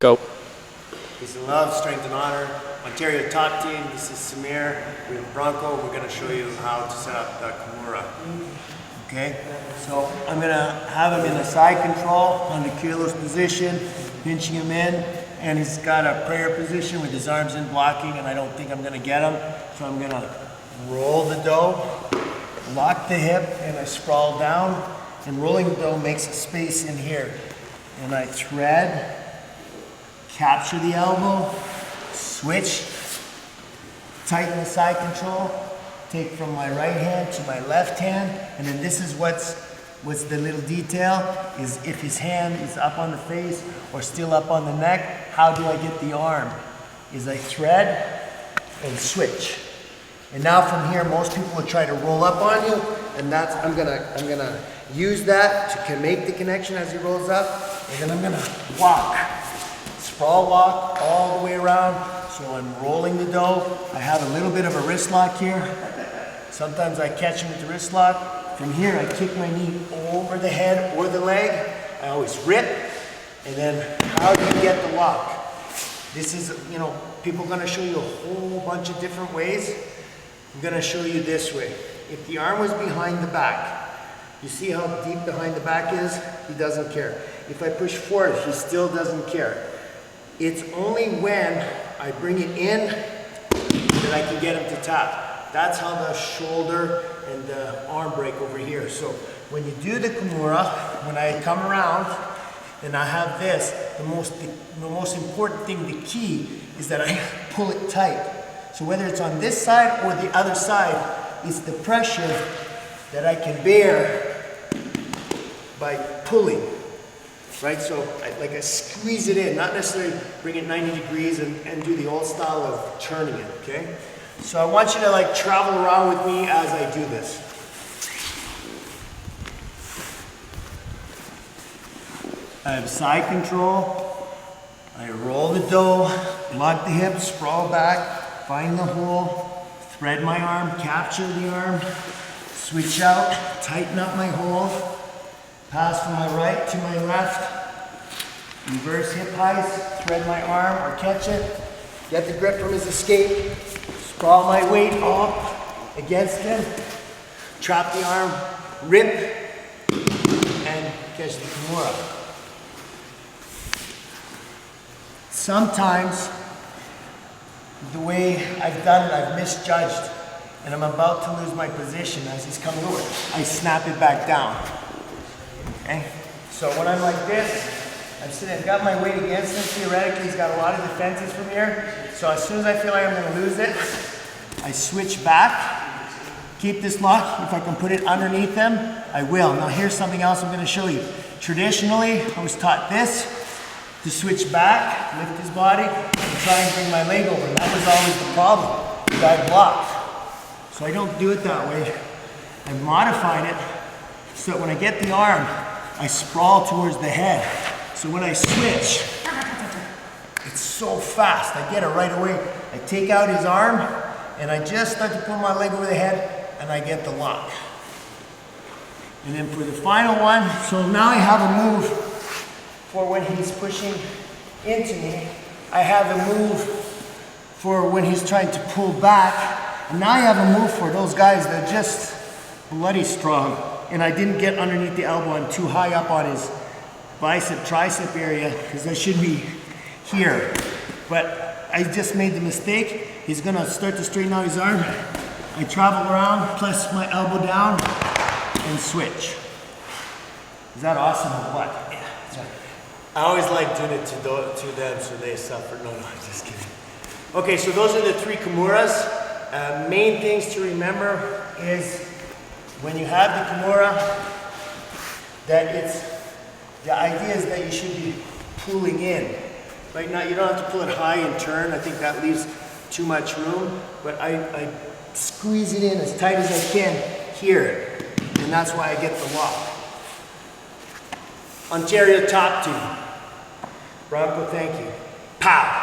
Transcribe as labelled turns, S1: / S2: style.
S1: Go.
S2: Peace and love, strength and honor. Ontario top team, this is Samir. We have Bronco. We're going to show you how to set up the Kimura. Okay, so I'm going to have him in a side control on the kilos position, pinching him in, and he's got a prayer position with his arms in blocking, and I don't think I'm going to get him. So I'm going to roll the dough, lock the hip, and I sprawl down, and rolling the dough makes a space in here. And I thread, capture the elbow, switch, tighten the side control, take from my right hand to my left hand, and then this is what's the little detail, is if his hand is up on the face or still up on the neck, how do I get the arm? Is I thread and switch. And now from here, most people will try to roll up on you, and that's, I'm gonna use that to make the connection as he rolls up, and then I'm gonna walk. Sprawl walk all the way around. So I'm rolling the dough. I have a little bit of a wrist lock here. Sometimes I catch him with the wrist lock. From here, I kick my knee over the head or the leg. I always rip. And then how do you get the lock? This is, you know, people are gonna show you a whole bunch of different ways. I'm gonna show you this way. If the arm was behind the back, you see how deep behind the back is? He doesn't care. If I push forward, he still doesn't care. It's only when I bring it in that I can get him to tap. That's how the shoulder and the arm break over here. So when you do the Kimura, when I come around and I have this, the most important thing, the key, is that I pull it tight. So whether it's on this side or the other side, it's the pressure that I can bear by pulling. Right, so I squeeze it in, not necessarily bring it 90 degrees and do the old style of turning it, okay? So I want you to like travel around with me as I do this. I have side control, I roll the dough, lock the hip, sprawl back, find the hole, thread my arm, capture the arm, switch out, tighten up my hole, pass from my right to my left, reverse hip heist, thread my arm or catch it, get the grip from his escape, sprawl my weight up against him, trap the arm, rip, and catch the Kimura. Sometimes, the way I've done it, I've misjudged, and I'm about to lose my position as he's coming over. I snap it back down. Okay, so when I'm like this, I've got my weight against him. Theoretically, he's got a lot of defenses from here. So as soon as I feel like I'm going to lose it, I switch back, keep this lock. If I can put it underneath him, I will. Now here's something else I'm going to show you. Traditionally, I was taught this, to switch back, lift his body, and try and bring my leg over. And that was always the problem. The guy blocked. So I don't do it that way. I've modified it so that when I get the arm, I sprawl towards the head. So when I switch, it's so fast. I get it right away. I take out his arm, and I just start to pull my leg over the head, and I get the lock. And then for the final one, so now I have a move for when he's pushing into me. I have a move for when he's trying to pull back. And now I have a move for those guys that are just bloody strong. And I didn't get underneath the elbow. I'm too high up on his bicep, tricep area, because that should be here. But I just made the mistake. He's gonna start to straighten out his arm. I travel around, press my elbow down, and switch. Is that awesome or what? Yeah. I always like doing it to them so they suffer. No, I'm just kidding. Okay, so those are the three Kimuras. Main things to remember is when you have the Kimura, the idea is that you should be pulling in. Right now, you don't have to pull it high and turn. I think that leaves too much room. But I squeeze it in as tight as I can here. And that's why I get the lock. Ontario top team. Bronco, thank you. Pow!